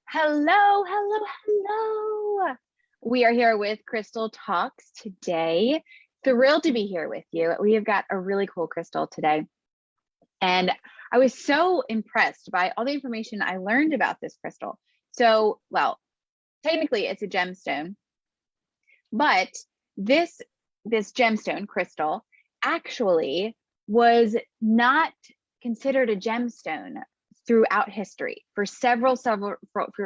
Hello, hello, hello. We are here with Crystal Talks today. Thrilled to be here with you. We have got a really cool crystal today. And I was so impressed by all the information I learned about this crystal. So, well, technically it's a gemstone, but this gemstone crystal actually was not considered a gemstone throughout history for a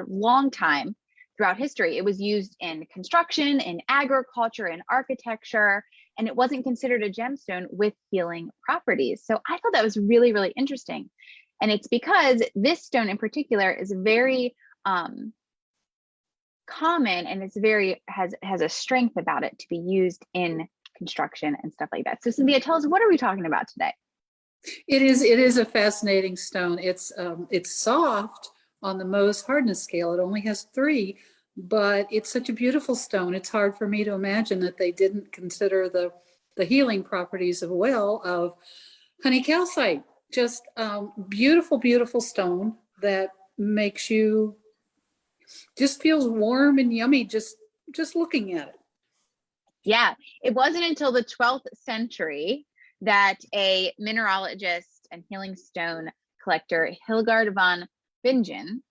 long time throughout history. It was used in construction, in agriculture, in architecture, and it wasn't considered a gemstone with healing properties. So I thought that was really, really interesting. And it's because this stone in particular is very common, and it's very has a strength about it to be used in construction and stuff like that. So Cynthia, tell us, what are we talking about today? It is a fascinating stone. It's soft on the Mohs hardness scale. It only has 3, but it's such a beautiful stone. It's hard for me to imagine that they didn't consider the healing properties of honey calcite. Just beautiful, beautiful stone that makes you just feels warm and yummy just looking at it. Yeah, it wasn't until the 12th century that a mineralogist and healing stone collector, Hilgard von Bingen,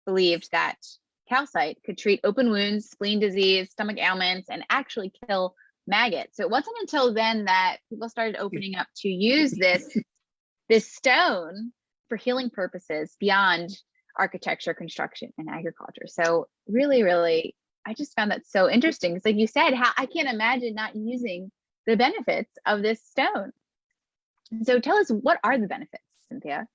believed that calcite could treat open wounds, spleen disease, stomach ailments, and actually kill maggots. So it wasn't until then that people started opening up to use this stone for healing purposes beyond architecture, construction, and agriculture. So really, really, I just found that so interesting. It's like you said, how I can't imagine not using the benefits of this stone. So tell us, what are the benefits, Cynthia?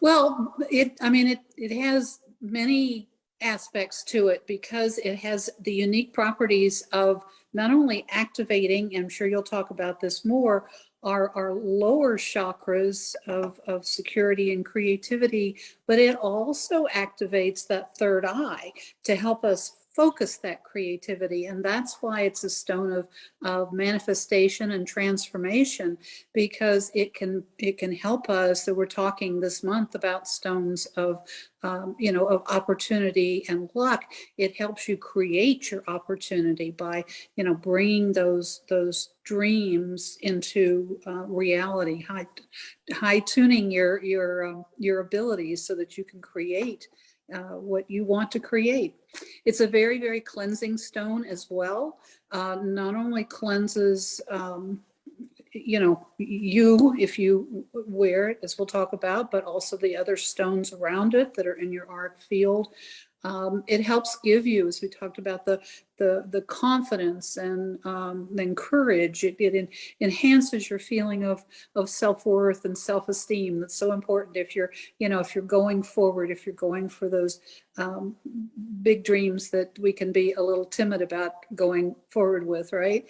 Well, it has many aspects to it because it has the unique properties of not only activating, and I'm sure you'll talk about this more, our lower chakras of security and creativity, but it also activates that third eye to help us focus that creativity. And that's why it's a stone of manifestation and transformation, because it can help us. So we're talking this month about stones of of opportunity and luck. It helps you create your opportunity by bringing those dreams into reality, high tuning your abilities so that you can create what you want to create. It's a very, very cleansing stone as well. Not only cleanses, you, if you wear it, as we'll talk about, but also the other stones around it that are in your auric field. It helps give you, as we talked about, the confidence and then courage. It enhances your feeling of self-worth and self-esteem. That's so important if you're going forward, if you're going for those big dreams that we can be a little timid about going forward with, right?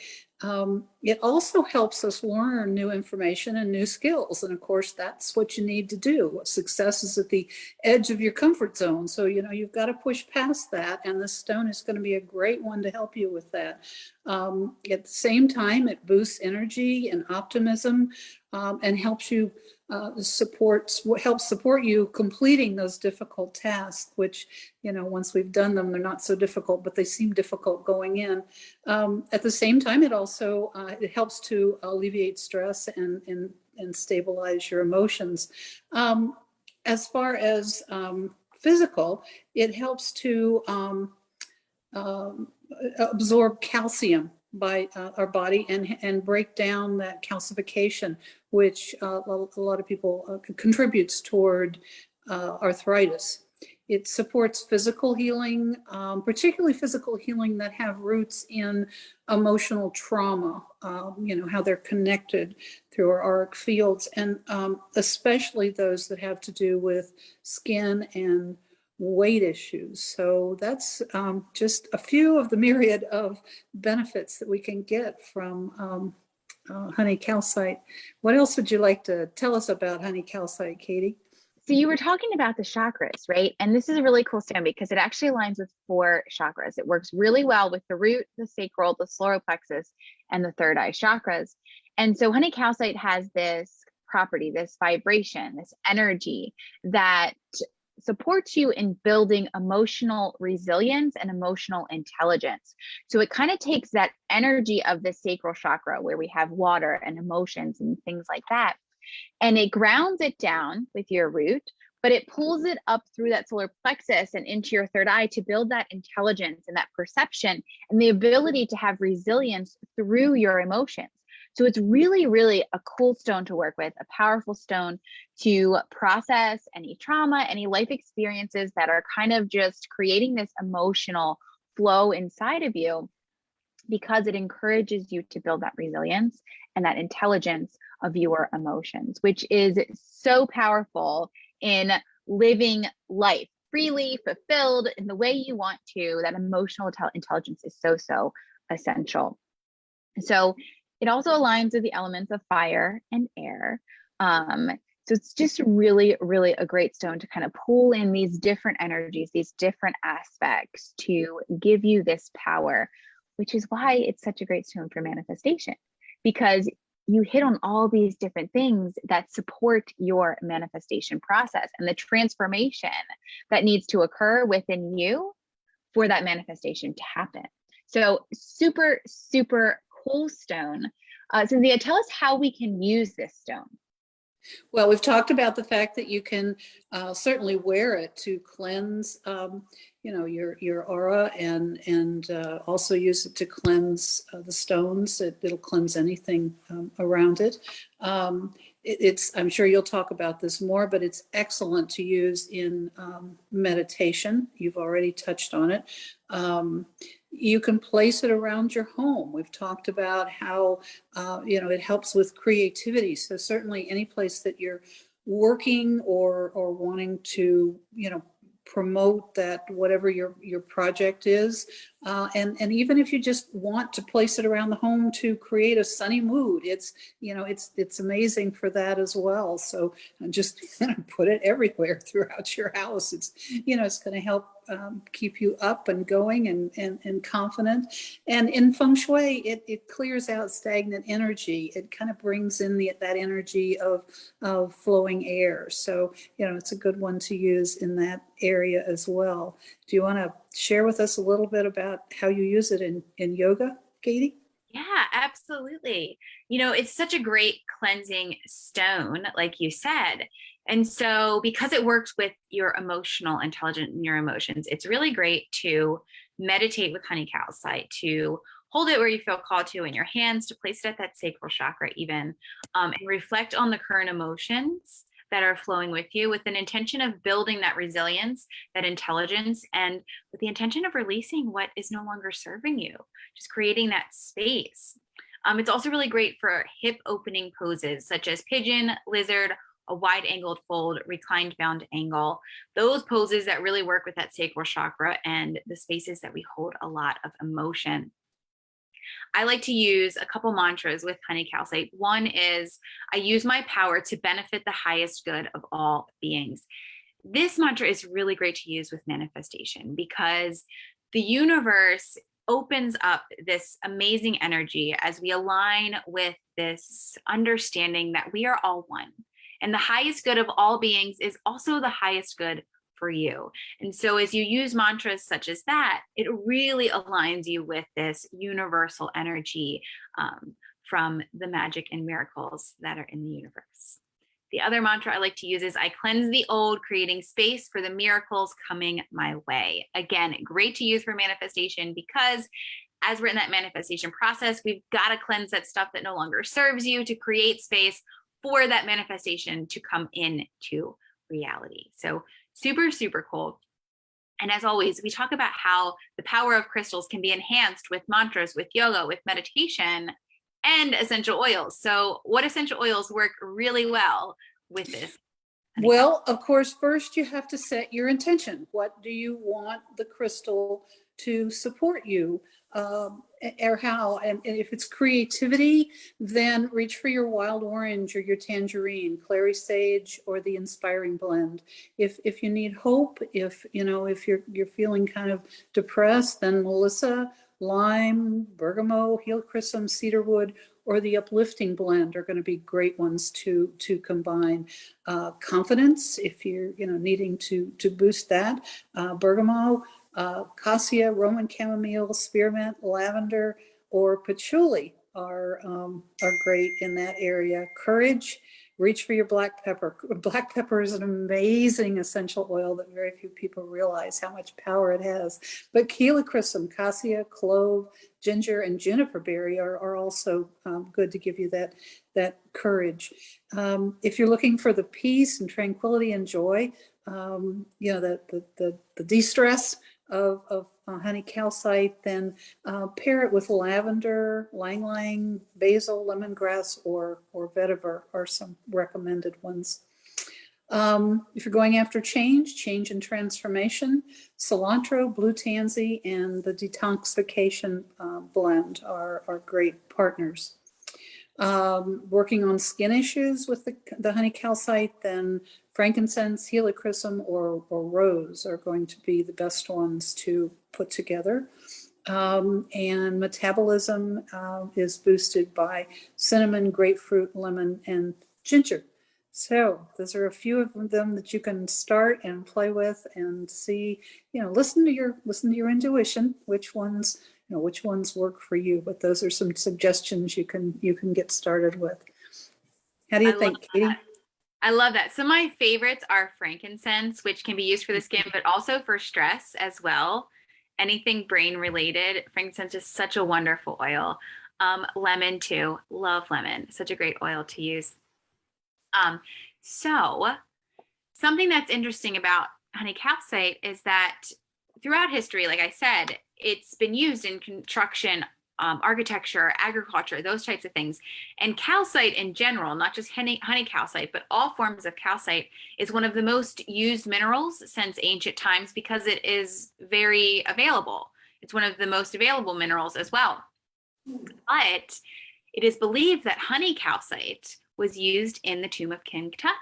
It also helps us learn new information and new skills. And of course, that's what you need to do. Success is at the edge of your comfort zone. So, you've got to push past that. And this stone is going to be a great one to help you with that. At the same time, it boosts energy and optimism and helps you helps support you completing those difficult tasks, which, once we've done them, they're not so difficult, but they seem difficult going in. At the same time, it also it helps to alleviate stress and stabilize your emotions. As far as physical, it helps to absorb calcium by our body and break down that calcification, which a lot of people contributes toward arthritis. It supports physical healing, particularly physical healing that have roots in emotional trauma, how they're connected through our auric fields, and especially those that have to do with skin and weight issues. So that's just a few of the myriad of benefits that we can get from honey calcite. What else would you like to tell us about honey calcite, Katie? So you were talking about the chakras, right? And this is a really cool stone because it actually aligns with 4 chakras. It works really well with the root, the sacral, the solar plexus, and the third eye chakras. And so honey calcite has this property, this vibration, this energy that supports you in building emotional resilience and emotional intelligence. So it kind of takes that energy of the sacral chakra where we have water and emotions and things like that, and it grounds it down with your root, but it pulls it up through that solar plexus and into your third eye to build that intelligence and that perception and the ability to have resilience through your emotions. So it's really, really a cool stone to work with, a powerful stone to process any trauma, any life experiences that are kind of just creating this emotional flow inside of you, because it encourages you to build that resilience and that intelligence of your emotions, which is so powerful in living life freely, fulfilled in the way you want to. That emotional intelligence is so, so essential. So it also aligns with the elements of fire and air. So it's just really, really a great stone to kind of pull in these different energies, these different aspects to give you this power, which is why it's such a great stone for manifestation, because you hit on all these different things that support your manifestation process and the transformation that needs to occur within you for that manifestation to happen. So super, super cool stone. Cynthia, tell us how we can use this stone. Well, we've talked about the fact that you can certainly wear it to cleanse, your aura, and also use it to cleanse the stones. It'll cleanse anything around it. I'm sure you'll talk about this more, but it's excellent to use in meditation. You've already touched on it. You can place it around your home. We've talked about how, it helps with creativity. So certainly any place that you're working or wanting to, promote that, whatever your project is. And even if you just want to place it around the home to create a sunny mood, it's amazing for that as well. So just put it everywhere throughout your house. It's going to help keep you up and going and confident. And in feng shui, it clears out stagnant energy. It kind of brings in that energy of flowing air. So, it's a good one to use in that area as well. Do you want to share with us a little bit about how you use it in yoga, Katie? Yeah, absolutely. It's such a great cleansing stone, like you said. And so because it works with your emotional intelligence and your emotions, it's really great to meditate with honey calcite, to hold it where you feel called to in your hands, to place it at that sacral chakra even, and reflect on the current emotions that are flowing with you with an intention of building that resilience, that intelligence, and with the intention of releasing what is no longer serving you, just creating that space. It's also really great for hip opening poses such as pigeon, lizard, a wide angled fold, reclined bound angle, those poses that really work with that sacral chakra and the spaces that we hold a lot of emotion. I like to use a couple mantras with honey calcite. One is, I use my power to benefit the highest good of all beings. This mantra is really great to use with manifestation because the universe opens up this amazing energy as we align with this understanding that we are all one. And the highest good of all beings is also the highest good for you. And so as you use mantras such as that, it really aligns you with this universal energy from the magic and miracles that are in the universe. The other mantra I like to use is, I cleanse the old, creating space for the miracles coming my way. Again, great to use for manifestation because as we're in that manifestation process, we've got to cleanse that stuff that no longer serves you to create space for that manifestation to come into reality. So super, super cool. And as always, we talk about how the power of crystals can be enhanced with mantras, with yoga, with meditation, and essential oils. So what essential oils work really well with this? Well, of course, first you have to set your intention. What do you want the crystal to support you? Or how? And if it's creativity, then reach for your wild orange or your tangerine, clary sage, or the inspiring blend. If you need hope, if you're feeling kind of depressed, then Melissa, lime, bergamot, healed chrism, cedarwood, or the uplifting blend are going to be great ones to combine. Confidence, if you're needing to boost that, bergamot, cassia, Roman chamomile, spearmint, lavender, or patchouli are great in that area. Courage, reach for your black pepper. Black pepper is an amazing essential oil that very few people realize how much power it has. But helichrysum, cassia, clove, ginger, and juniper berry are also good to give you that courage. If you're looking for the peace and tranquility and joy, the de-stress of honey calcite, then pair it with lavender, ylang ylang, basil, lemongrass, or vetiver are some recommended ones. If you're going after change and transformation, cilantro, blue tansy, and the detoxification blend are great partners. Working on skin issues with the honey calcite, then frankincense, helichrysum, or rose are going to be the best ones to put together. And metabolism is boosted by cinnamon, grapefruit, lemon, and ginger. So those are a few of them that you can start and play with and see, listen to your intuition, which ones work for you. But those are some suggestions you can get started with. How do you think, Katie? I love that. So my favorites are frankincense, which can be used for the skin, but also for stress as well. Anything brain related. Frankincense is such a wonderful oil. Lemon too. Love lemon. Such a great oil to use. So something that's interesting about honey calcite is that throughout history, like I said, it's been used in construction, architecture, agriculture, those types of things. And calcite in general, not just honey calcite, but all forms of calcite, is one of the most used minerals since ancient times because it is very available. It's one of the most available minerals as well. But it is believed that honey calcite was used in the tomb of King Tut.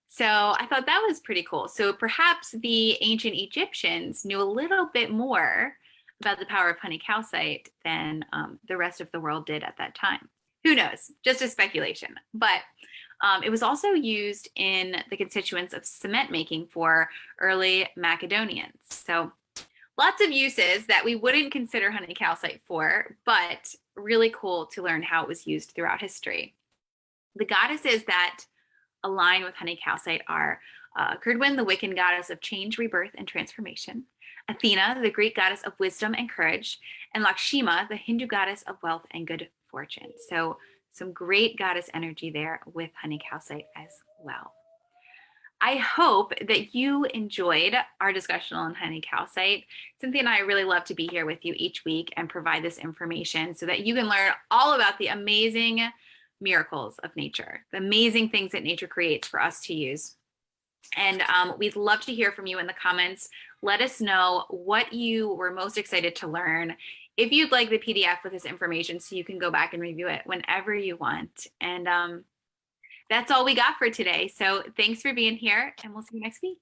So I thought that was pretty cool. So perhaps the ancient Egyptians knew a little bit more about the power of honey calcite than the rest of the world did at that time. Who knows? Just a speculation. But it was also used in the constituents of cement making for early Macedonians. So lots of uses that we wouldn't consider honey calcite for, but really cool to learn how it was used throughout history. The goddesses that align with honey calcite are Curdwin, the Wiccan goddess of change, rebirth, and transformation; Athena, the Greek goddess of wisdom and courage; and Lakshmi, the Hindu goddess of wealth and good fortune. So some great goddess energy there with honey calcite as well. I hope that you enjoyed our discussion on honey calcite. Cynthia and I really love to be here with you each week and provide this information so that you can learn all about the amazing miracles of nature, the amazing things that nature creates for us to use. And we'd love to hear from you in the comments. Let us know what you were most excited to learn. If you'd like the PDF with this information so you can go back and review it whenever you want. And that's all we got for today. So thanks for being here, and we'll see you next week.